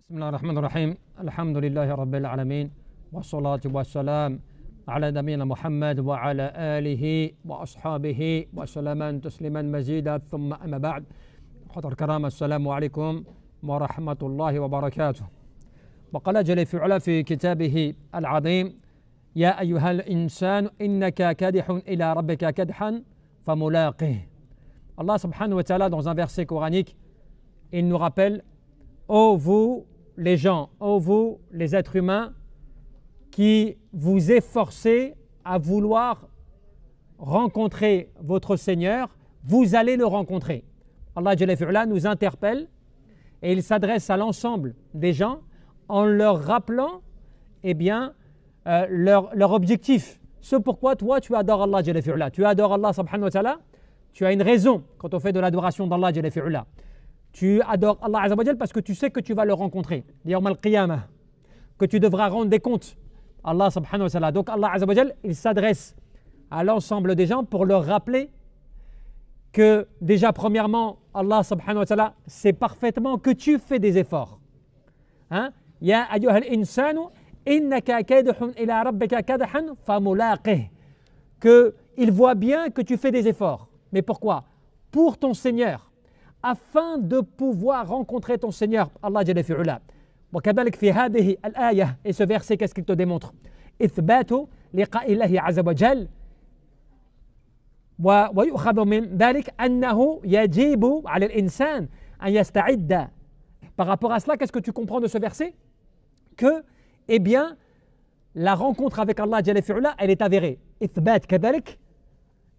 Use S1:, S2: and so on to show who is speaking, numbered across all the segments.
S1: بسم الله الرحمن الرحيم الحمد لله رب العالمين والصلاة والسلام على نبينا محمد وعلى آله وأصحابه وسلم تسليما مزيدا ثم أما بعد حضر الكرام السلام عليكم ورحمة الله وبركاته. وقال جل في علا في كتابه العظيم: يا أيها الإنسان إنك كادح إلى ربك كدحا فملاقيه. Allah subhanahu wa ta'ala, dans un verset coranique, il nous rappelle: ô vous les gens, ô vous les êtres humains qui vous efforcez à vouloir rencontrer votre Seigneur, vous allez le rencontrer. Allah Jalla fi'ala nous interpelle et il s'adresse à l'ensemble des gens en leur rappelant leur objectif. Ce pourquoi toi tu adores Allah Jalla fi'ala. Tu adores Allah subhanahu wa ta'ala, tu as une raison quand on fait de l'adoration d'Allah Jalla fi'ala. Tu adores Allah Azza wa Jal parce que tu sais que tu vas le rencontrer. Yawm al-Qiyamah, que tu devras rendre des comptes. Allah subhanahu wa ta'ala. Donc Allah Azza wa Jal, il s'adresse à l'ensemble des gens pour leur rappeler que déjà premièrement, Allah subhanahu wa ta'ala sait parfaitement que tu fais des efforts. Ya ayyuhal insanu innaka kadihun ila rabbika kadahan famulaqih. Que il voit bien que tu fais des efforts. Mais pourquoi? Pour ton Seigneur. Afin de pouvoir rencontrer ton Seigneur, Allah Jalla fi'ala. وكذلك في هذه الآية, et ce verset, qu'est-ce qu'il te démontre? إثبات لقاء الله عز وجل ويؤخذ من ذلك أنه يجب على الإنسان أن يستعد. Par rapport à cela, qu'est-ce que tu comprends de ce verset? Que, eh bien, la rencontre avec Allah Jalla fi'ala, elle est avérée. إثبات كذلك,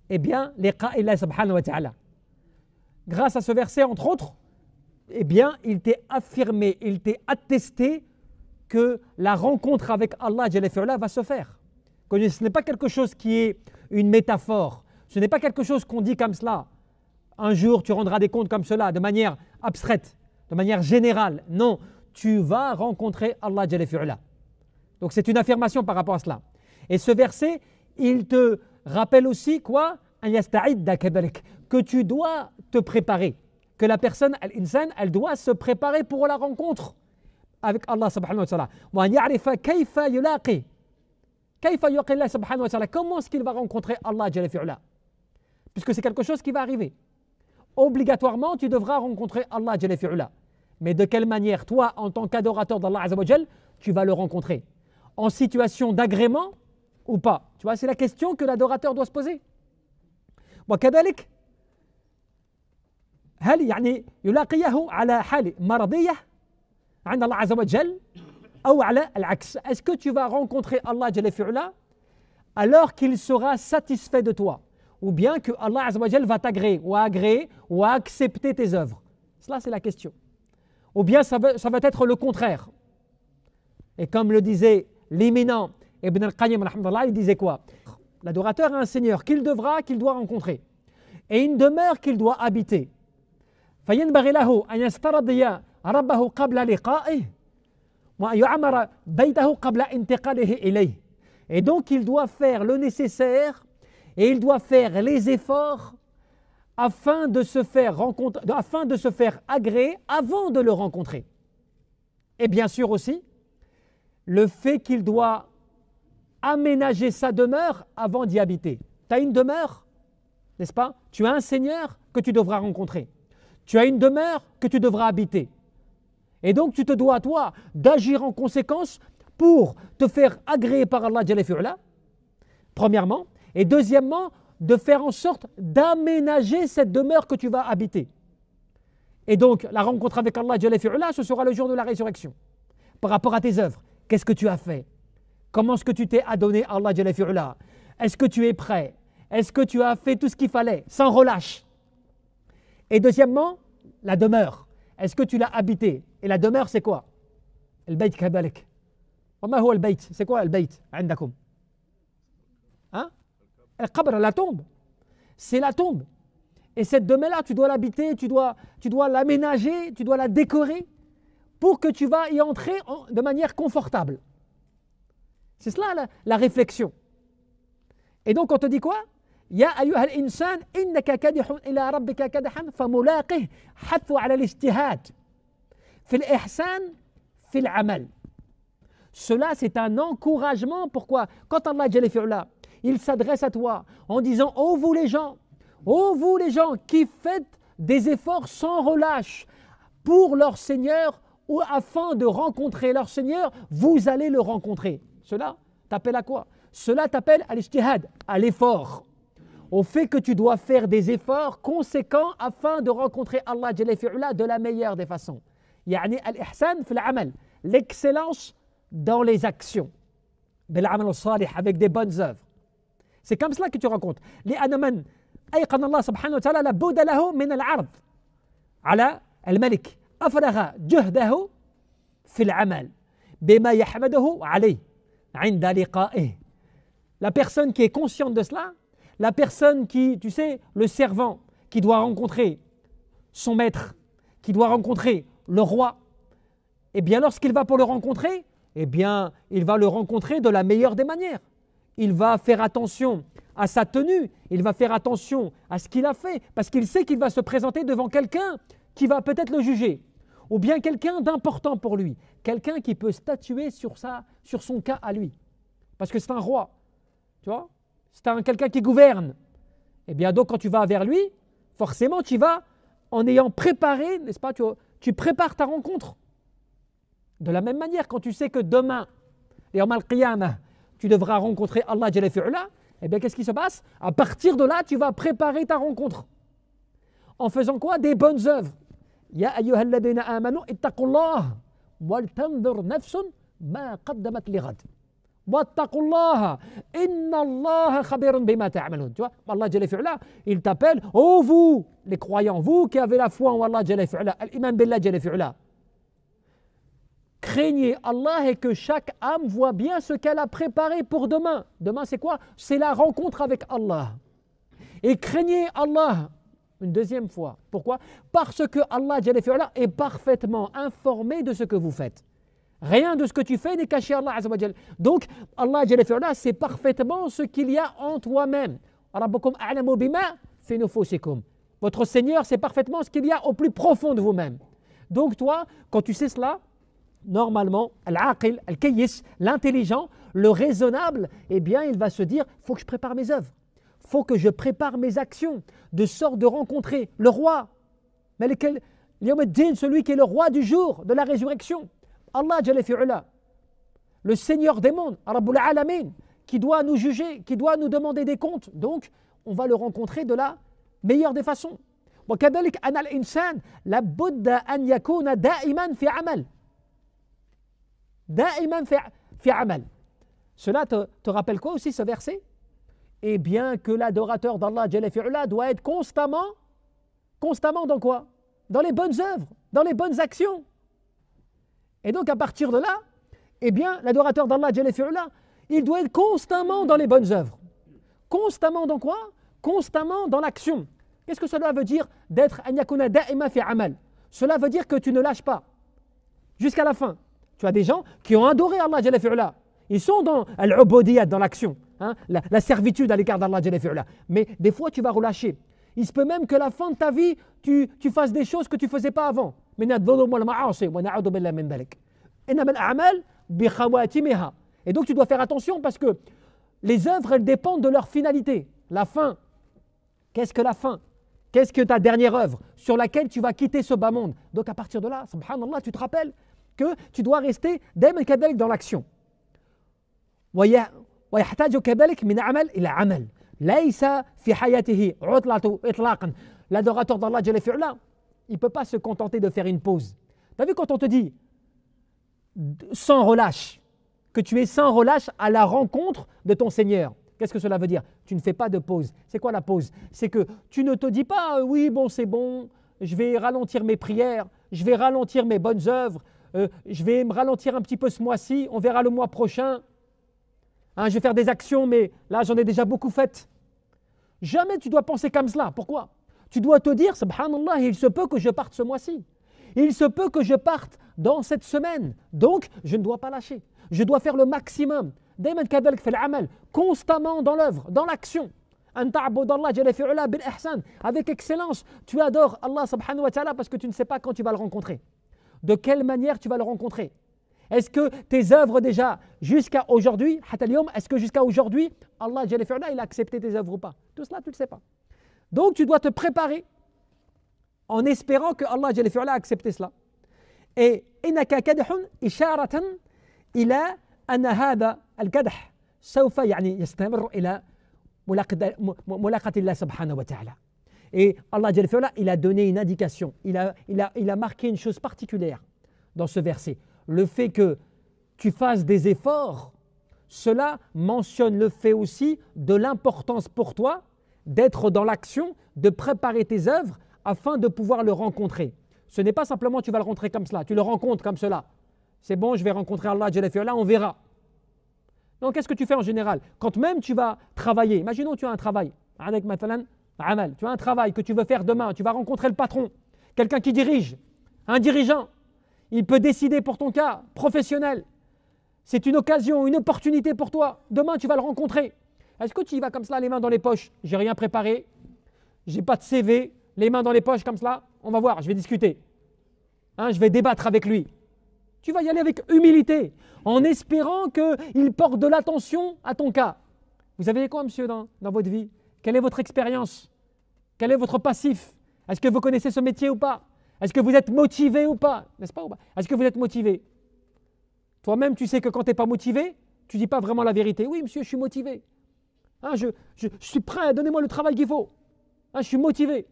S1: eh bien, لقاء الله سبحانه وتعالى. Grâce à ce verset, entre autres, eh bien, il t'est affirmé, il t'est attesté que la rencontre avec Allah Jalla fi'ala va se faire. Que ce n'est pas quelque chose qui est une métaphore, ce n'est pas quelque chose qu'on dit comme cela. Un jour, tu rendras des comptes comme cela, de manière abstraite, de manière générale. Non, tu vas rencontrer Allah Jalla fi'ala. Donc c'est une affirmation par rapport à cela. Et ce verset, il te rappelle aussi quoi? Que tu dois te préparer, que la personne, l'insan, elle doit se préparer pour la rencontre avec Allah subhanahu wa ta'ala. Comment est-ce qu'il va rencontrer Allah Jalla fi'ala? Puisque c'est quelque chose qui va arriver. Obligatoirement, tu devras rencontrer Allah Jalla fi'ala. Mais de quelle manière, toi, en tant qu'adorateur d'Allah Azza wa Jal, tu vas le rencontrer? En situation d'agrément ou pas? Tu vois, c'est la question que l'adorateur doit se poser. وكذلك هل يعني يلاقيه على حال مرضية عند الله عز وجل أو على العكس? Est-ce que tu vas rencontrer Allah Jalla fi'ala alors qu'il sera satisfait de toi, ou bien que Allah Azza wa Jal va t'agréer ou accepter tes œuvres? Cela c'est la question. Ou bien ça va être le contraire. Et comme le disait l'éminent Ibn al-Qayyim, il disait quoi? L'adorateur a un Seigneur qu'il doit rencontrer et une demeure qu'il doit habiter. فينبغي له أن يسترضي ربه قبل لقائه وأن يعمر بيته قبل انتقاله إليه. Et donc il doit faire le nécessaire et il doit faire les efforts afin de se faire agréer avant de le rencontrer. Et bien sûr aussi le fait qu'il doit aménager sa demeure avant d'y habiter. Tu as une demeure, n'est-ce pas? Tu as un Seigneur que tu devras rencontrer. Tu as une demeure que tu devras habiter. Et donc tu te dois, toi, d'agir en conséquence pour te faire agréer par Allah Jalla fi'ala, premièrement, et deuxièmement, de faire en sorte d'aménager cette demeure que tu vas habiter. Et donc, la rencontre avec Allah Jalla fi'ala, ce sera le jour de la résurrection. Par rapport à tes œuvres, qu'est-ce que tu as fait? Comment est-ce que tu t'es adonné à Allah Jalla fi'ala? Est-ce que tu es prêt? Est-ce que tu as fait tout ce qu'il fallait, sans relâche? Et deuxièmement, la demeure. Est-ce que tu l'as habité? Et la demeure, c'est quoi? البيت كذلك. وما هو البيت? C'est quoi البيت عندكم? القبر, la tombe. C'est la tombe. Et cette demeure-là, tu dois l'habiter, tu dois l'aménager, tu dois la décorer pour que tu vas y entrer de manière confortable. C'est cela la réflexion. Et donc on te dit quoi? يا أيها الإنسان إنك كادح إلى ربك كدحا فملاقه. حث على الاجتهاد في الإحسان fil amal. Cela, c'est un encouragement. Pourquoi? Quand Allah Jalla fi'ula, il s'adresse à toi en disant: oh vous les gens qui faites des efforts sans relâche pour leur Seigneur ou afin de rencontrer leur Seigneur, vous allez le rencontrer. Cela t'appelle à quoi? Cela t'appelle à l'ijtihad, à l'effort, au fait que tu dois faire des efforts conséquents afin de rencontrer Allah Jalla fi'ula de la meilleure des façons. Yani al-ihsan fil amal, l'excellence dans les actions, bil-amal as-salih, avec des bonnes œuvres. C'est comme cela que tu rencontres. لأن من أيقن الله سبحانه وتعالى لابد له من العرض على الملك أفرغ جهده في العمل بما يحمده عليه عند لقائه. La personne qui est consciente de cela, la personne qui, tu sais, le servant qui doit rencontrer son maître, qui doit rencontrer le roi, eh bien lorsqu'il va pour le rencontrer, eh bien il va le rencontrer de la meilleure des manières. Il va faire attention à sa tenue, il va faire attention à ce qu'il a fait, parce qu'il sait qu'il va se présenter devant quelqu'un qui va peut-être le juger, ou bien quelqu'un d'important pour lui, quelqu'un qui peut statuer sur son cas à lui, parce que c'est un roi, tu vois, c'est quelqu'un qui gouverne. Et bien donc quand tu vas vers lui, forcément tu vas en ayant préparé, n'est-ce pas, tu prépares ta rencontre. De la même manière, quand tu sais que demain, yawm al-qiyamah, tu devras rencontrer Allah Jalla fi'ula, eh bien qu'est-ce qui se passe? À partir de là, tu vas préparer ta rencontre. En faisant quoi? Des bonnes œuvres. Ya ayyuhalladhina amanu ittaqullah wal tanzur nafsun ma qaddamat lighad. Wattaqullaha inna Allah khabirun bima ta'malun. Tu vois, Allah Jalla fi'ula, il t'appelle: oh vous les croyants, vous qui avez la foi en Allah Jalla fi'ula, al-iman billah Jalla fi'ula. Craignez Allah et que chaque âme voit bien ce qu'elle a préparé pour demain. Demain, c'est quoi? C'est la rencontre avec Allah. Et craignez Allah une deuxième fois. Pourquoi? Parce que Allah Jalla fi'ala est parfaitement informé de ce que vous faites. Rien de ce que tu fais n'est caché à Allah Azza wa Jal. Donc, Allah Jalla fi'ala sait parfaitement ce qu'il y a en toi-même. Rabbukum a'lamu bima fi nufusikum. Votre Seigneur sait parfaitement ce qu'il y a au plus profond de vous-même. Donc toi, quand tu sais cela, normalement, al-aqil, al-kayyis, l'intelligent, le raisonnable, eh bien, il va se dire: il faut que je prépare mes œuvres, il faut que je prépare mes actions, de sorte de rencontrer le roi, celui qui est le roi du jour, de la résurrection, Allah Jalla fi'ula, le Seigneur des mondes, Rabbul Alamin, qui doit nous juger, qui doit nous demander des comptes. Donc, on va le rencontrer de la meilleure des façons. وكذلك أن الإنسان لابد أن يكون دائما في عمل. دائما في عمل. Cela te rappelle quoi aussi ce verset? Eh bien que l'adorateur d'Allah Jalla fi'ula doit être constamment dans quoi? Dans les bonnes œuvres, dans les bonnes actions. Et donc à partir de là, eh bien l'adorateur d'Allah Jalla fi'ula, il doit être constamment dans les bonnes œuvres. Constamment dans quoi? Constamment dans l'action. Qu'est-ce que cela veut dire d'être an yakuna da'ima fi amal? Cela veut dire que tu ne lâches pas jusqu'à la fin. Tu as des gens qui ont adoré Allah Jalla fi'ula. Ils sont dans al-ubudiyat, dans l'action, hein, la servitude à l'égard d'Allah Jalla fi'ula. Mais des fois, tu vas relâcher. Il se peut même que la fin de ta vie, tu fasses des choses que tu ne faisais pas avant. Et donc, tu dois faire attention parce que les œuvres, elles dépendent de leur finalité. La fin. Qu'est-ce que la fin? Qu'est-ce que ta dernière œuvre sur laquelle tu vas quitter ce bas monde? Donc, à partir de là, subhanallah, tu te rappelles que tu dois rester dans l'action. ويحتاج كذلك من عمل إلى عمل ليس في حياته عطلة إطلاقا. L'adorateur d'Allah Jalla fi'ula, il ne peut pas se contenter de faire une pause. Tu as vu quand on te dit sans relâche, que tu es sans relâche à la rencontre de ton Seigneur, qu'est-ce que cela veut dire? Tu ne fais pas de pause. C'est quoi la pause? C'est que tu ne te dis pas oui bon c'est bon, je vais ralentir mes prières, je vais ralentir mes bonnes œuvres, je vais me ralentir un petit peu ce mois-ci, on verra le mois prochain. Hein, je vais faire des actions, mais là j'en ai déjà beaucoup faites. Jamais tu dois penser comme cela. Pourquoi? Tu dois te dire, subhanallah, il se peut que je parte ce mois-ci. Il se peut que je parte dans cette semaine. Donc, je ne dois pas lâcher. Je dois faire le maximum. Constamment dans l'œuvre, dans l'action. Avec excellence, tu adores Allah subhanahu wa ta'ala parce que tu ne sais pas quand tu vas le rencontrer. De quelle manière tu vas le rencontrer? Est-ce que tes œuvres déjà, jusqu'à aujourd'hui, est-ce que jusqu'à aujourd'hui, Allah il a accepté tes œuvres ou pas? Tout cela, tu ne le sais pas. Donc tu dois te préparer en espérant que Allah a accepté cela. Et إنك كدح إشارة إلى أن هذا الكدح سوف يعني يستمر إلى ملاقاة الله سبحانه وتعالى. Et Allah il a donné une indication, il a marqué une chose particulière dans ce verset. Le fait que tu fasses des efforts, cela mentionne le fait aussi de l'importance pour toi d'être dans l'action, de préparer tes œuvres afin de pouvoir le rencontrer. Ce n'est pas simplement tu vas le rencontrer comme cela, tu le rencontres comme cela. C'est bon, je vais rencontrer Allah, on verra. Donc qu'est-ce que tu fais en général? Quand même tu vas travailler, imaginons tu as un travail, tu as un travail que tu veux faire demain, tu vas rencontrer le patron, quelqu'un qui dirige, un dirigeant. Il peut décider pour ton cas professionnel. C'est une occasion, une opportunité pour toi. Demain, tu vas le rencontrer. Est-ce que tu y vas comme cela, les mains dans les poches? J'ai rien préparé, j'ai pas de CV, les mains dans les poches comme cela. On va voir, je vais discuter. Je vais débattre avec lui. Tu vas y aller avec humilité, en espérant qu'il porte de l'attention à ton cas. Vous avez quoi, monsieur, dans votre vie? Quelle est votre expérience? Quel est votre passif? Est-ce que vous connaissez ce métier ou pas? Est-ce que vous êtes motivé ou pas? N'est-ce pas? Est-ce que vous êtes motivé? Toi-même, tu sais que quand tu n'es pas motivé, tu ne dis pas vraiment la vérité. Oui, monsieur, je suis motivé. Je suis prêt, donnez-moi le travail qu'il faut. Je suis motivé.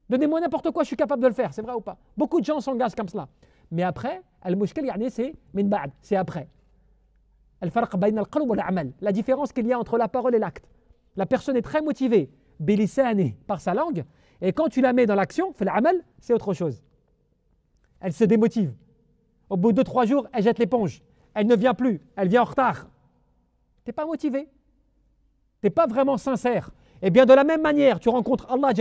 S1: Donnez-moi n'importe quoi, je suis capable de le faire. C'est vrai ou pas? Beaucoup de gens s'engagent comme cela. Mais après, c'est après. La différence qu'il y a entre la parole et l'acte. La personne est très motivée par sa langue, et quand tu la mets dans l'action, c'est autre chose. Elle se démotive. Au bout de 2-3 jours, elle jette l'éponge. Elle ne vient plus, elle vient en retard. Tu n'es pas motivé. Tu n'es pas vraiment sincère. Et bien de la même manière, tu rencontres Allah,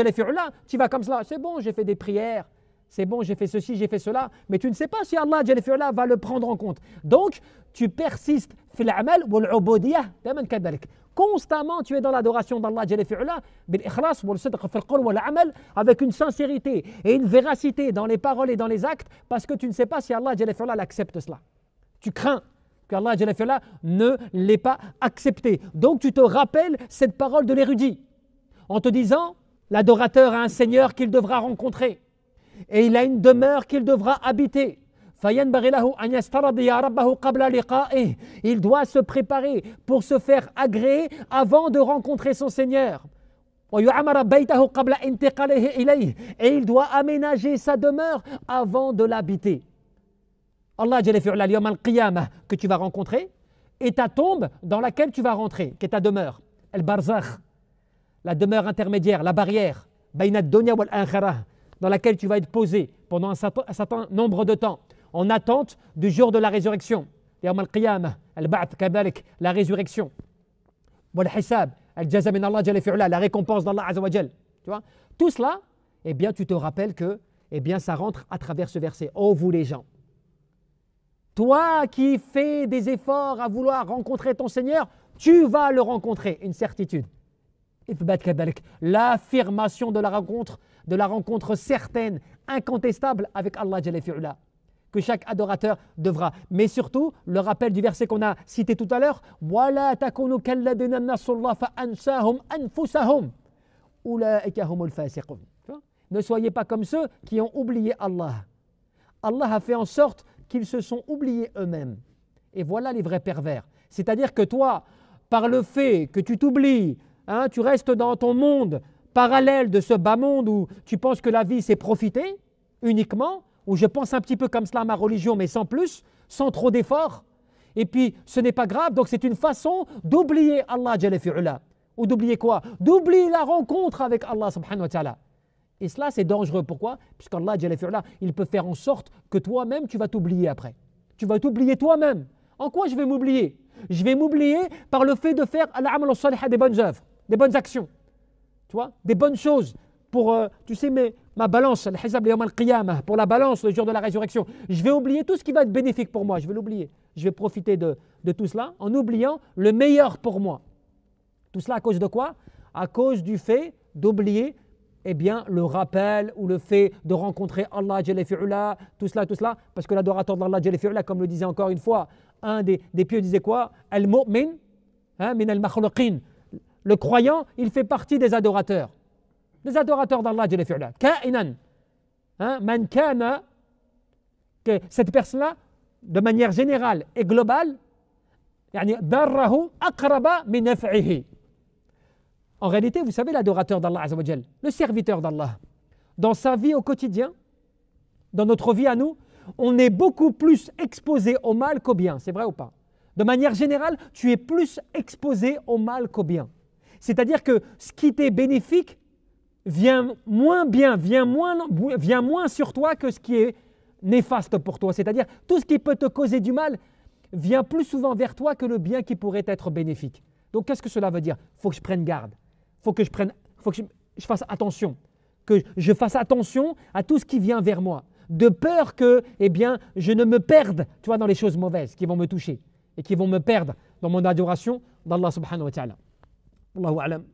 S1: tu vas comme cela. C'est bon, j'ai fait des prières. C'est bon, j'ai fait ceci, j'ai fait cela. Mais tu ne sais pas si Allah va le prendre en compte. Donc, tu persistes constamment, tu es dans l'adoration d'Allah avec une sincérité et une véracité dans les paroles et dans les actes, parce que tu ne sais pas si Allah accepte cela. Tu crains qu'Allah ne l'ait pas accepté. Donc tu te rappelles cette parole de l'érudit en te disant, l'adorateur a un Seigneur qu'il devra rencontrer et il a une demeure qu'il devra habiter. Il doit se préparer pour se faire agréer avant de rencontrer son Seigneur. Et il doit aménager sa demeure avant de l'habiter. Allah que tu vas rencontrer, et ta tombe dans laquelle tu vas rentrer, qui est ta demeure, al-barzakh, la demeure intermédiaire, la barrière, dans laquelle tu vas être posé pendant un certain nombre de temps, en attente du jour de la résurrection. La résurrection. La récompense d'Allah Azza wa Jal. Tu vois? Tout cela, eh bien, tu te rappelles que ça rentre à travers ce verset. Oh, vous les gens, toi qui fais des efforts à vouloir rencontrer ton Seigneur, tu vas le rencontrer, une certitude. L'affirmation de la rencontre certaine, incontestable avec Allah Jalla fi'ula, que chaque adorateur devra. Mais surtout, le rappel du verset qu'on a cité tout à l'heure, وَلَا تَكُونُوا كَالَّذِينَ نَسُوا اللَّهَ فَأَنْسَاهُمْ أَنفُسَهُمْ أُولَٰئِكَ هُمُ الْفَاسِقُونَ. Ne soyez pas comme ceux qui ont oublié Allah. Allah a fait en sorte qu'ils se sont oubliés eux-mêmes. Et voilà les vrais pervers. C'est-à-dire que toi, par le fait que tu t'oublies, tu restes dans ton monde parallèle de ce bas monde où tu penses que la vie c'est profiter uniquement, où je pense un petit peu comme cela à ma religion, mais sans plus, sans trop d'efforts. Et puis, ce n'est pas grave, donc c'est une façon d'oublier Allah Jalla fi'ula. Ou d'oublier quoi? D'oublier la rencontre avec Allah subhanahu wa ta'ala. Et cela, c'est dangereux. Pourquoi? Puisqu'Allah Jalla fi'ula, il peut faire en sorte que toi-même, tu vas t'oublier après. Tu vas t'oublier toi-même. En quoi je vais m'oublier? Je vais m'oublier par le fait de faire al-amal al-salih, des bonnes œuvres, des bonnes actions. Tu vois? Des bonnes choses. Pour, tu sais, ma balance, pour la balance, le jour de la résurrection, je vais oublier tout ce qui va être bénéfique pour moi, je vais l'oublier. Je vais profiter de tout cela en oubliant le meilleur pour moi. Tout cela à cause de quoi? À cause du fait d'oublier eh bien, le rappel ou le fait de rencontrer Allah Jalla fi'ula, tout cela, parce que l'adorateur d'Allah Jalla fi'ula, comme le disait encore une fois, un des pieux disait quoi? Al-mu'min min al-makhluqin. Le croyant, il fait partie des adorateurs d'Allah Jalla fi'ula. Ka'inan. Man kana, que cette personne-là, de manière générale et globale, yani darrahu aqraba min naf'ihi. En réalité, vous savez, l'adorateur d'Allah Azza wa Jal, le serviteur d'Allah, dans sa vie au quotidien, dans notre vie à nous, on est beaucoup plus exposé au mal qu'au bien. C'est vrai ou pas? De manière générale, tu es plus exposé au mal qu'au bien. C'est-à-dire que ce qui t'est bénéfique vient moins bien, vient moins sur toi que ce qui est néfaste pour toi. C'est-à-dire tout ce qui peut te causer du mal vient plus souvent vers toi que le bien qui pourrait être bénéfique. Donc qu'est-ce que cela veut dire? Il faut que je prenne garde. Faut que je fasse attention, que je fasse attention à tout ce qui vient vers moi, de peur que, eh bien, je ne me perde, tu vois, dans les choses mauvaises qui vont me toucher et qui vont me perdre dans mon adoration d'Allah subhanahu wa ta'ala. Allahu a'lam.